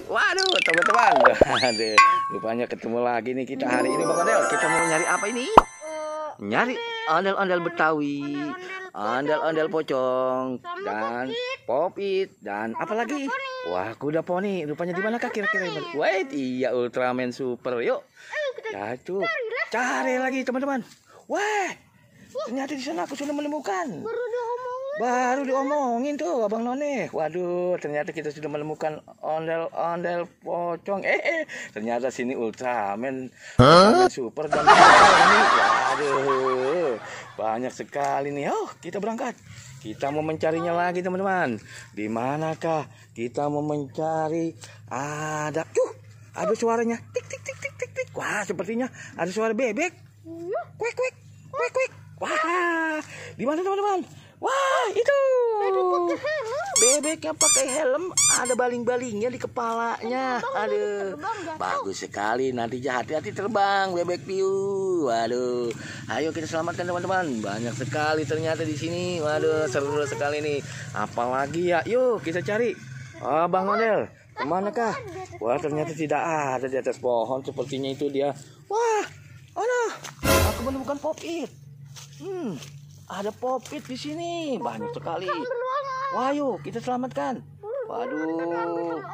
Waduh, teman-teman. Aduh, rupanya ketemu lagi nih kita hari ini Bang Ondel. Kita mau nyari apa ini? Nyari ondel-ondel Betawi, ondel-ondel pocong, dan popit, dan apa lagi? Wah, kuda poni. Rupanya di manakah kira-kira? Wait, iya Ultraman Super. Yuk. Ya tuh. Cari lagi teman-teman. Wah, ternyata di sana aku sudah menemukan. Baru diomongin tuh Abang None. Waduh, ternyata kita sudah menemukan ondel-ondel pocong. Ternyata sini Ultraman, Ultraman Super dan ini. Waduh, banyak sekali nih. Oh, kita berangkat. Kita mau mencarinya lagi teman-teman. Di manakah kita mau mencari? Ada suaranya. Tik tik tik tik tik tik. Wah, sepertinya ada suara bebek. Kuek kuek kuek kuek. Wah, di mana teman-teman? Wah, itu bebeknya pakai helm, ada baling-balingnya di kepalanya. Aduh, bagus sekali. Nanti hati-hati terbang bebek piu. Waduh, ayo kita selamatkan teman-teman. Banyak sekali ternyata di sini. Waduh, seru sekali nih. Apalagi ya? Yuk kita cari. Bang Ondel, kemanakah? Wah, ternyata tidak ada di atas pohon. Sepertinya itu dia. Wah, aku menemukan popit. Ada popit di sini, banyak sekali. Wah, yuk kita selamatkan. Waduh,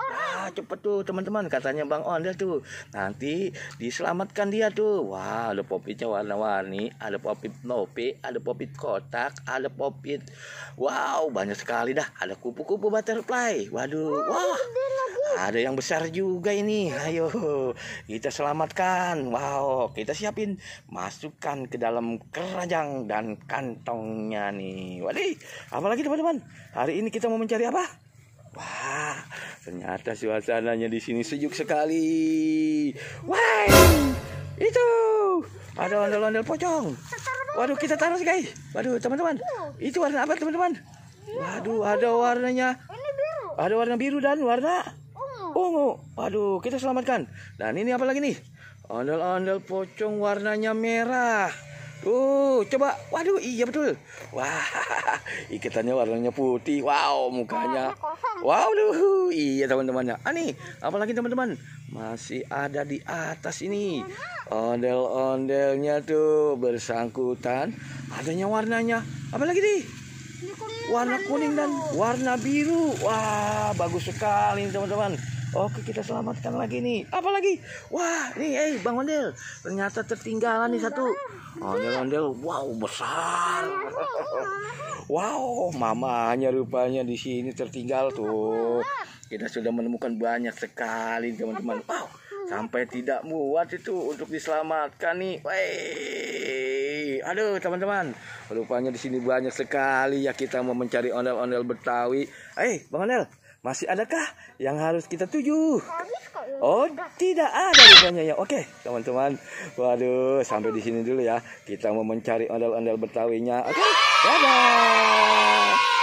cepet tuh teman-teman. Katanya Bang Ondel tuh nanti diselamatkan dia tuh. Wah, ada popitnya warna-warni, ada popit nope, ada popit kotak, ada popit. Wow, banyak sekali dah. Ada kupu-kupu butterfly. Waduh, wah. Ada yang besar juga ini. Ayo kita selamatkan. Wow, kita siapin, masukkan ke dalam keranjang dan kantongnya nih. Waduh, apalagi teman-teman? Hari ini kita mau mencari apa? Wah, ternyata suasananya di sini sejuk sekali. Wah, itu ada ondel-ondel pocong. Waduh, kita taruh guys. Waduh, teman-teman. Itu warna apa teman-teman? Waduh, ada warnanya. Ada warna biru dan warna ungu. Waduh, kita selamatkan. Dan ini apa lagi nih? Ondel-ondel pocong warnanya merah. Tuh, coba. Waduh, iya betul. Wah, ikatannya warnanya putih. Wow, mukanya. Waduh, iya teman-temannya. Nih, apalagi teman-teman? Masih ada di atas ini. Ondel-ondelnya tuh bersangkutan. Adanya warnanya. Apa lagi nih? Warna kuning dan warna biru. Wah, bagus sekali teman-teman. Oke, kita selamatkan lagi nih. Apa lagi? Wah, nih, Bang Ondel. Ternyata tertinggalan nih satu. Ondel-ondel, wow, besar. Wow, mamanya rupanya di sini tertinggal tuh. Kita sudah menemukan banyak sekali teman-teman. Wow, sampai tidak muat itu untuk diselamatkan nih. Wey, aduh teman-teman. Rupanya di sini banyak sekali ya, kita mau mencari ondel-ondel Betawi. Bang Ondel, masih adakah yang harus kita tuju? Oh, tidak ada rupanya ya. Oke, teman-teman. Waduh, sampai di sini dulu ya. Kita mau mencari ondel-ondel Betawinya. Oke, dadah.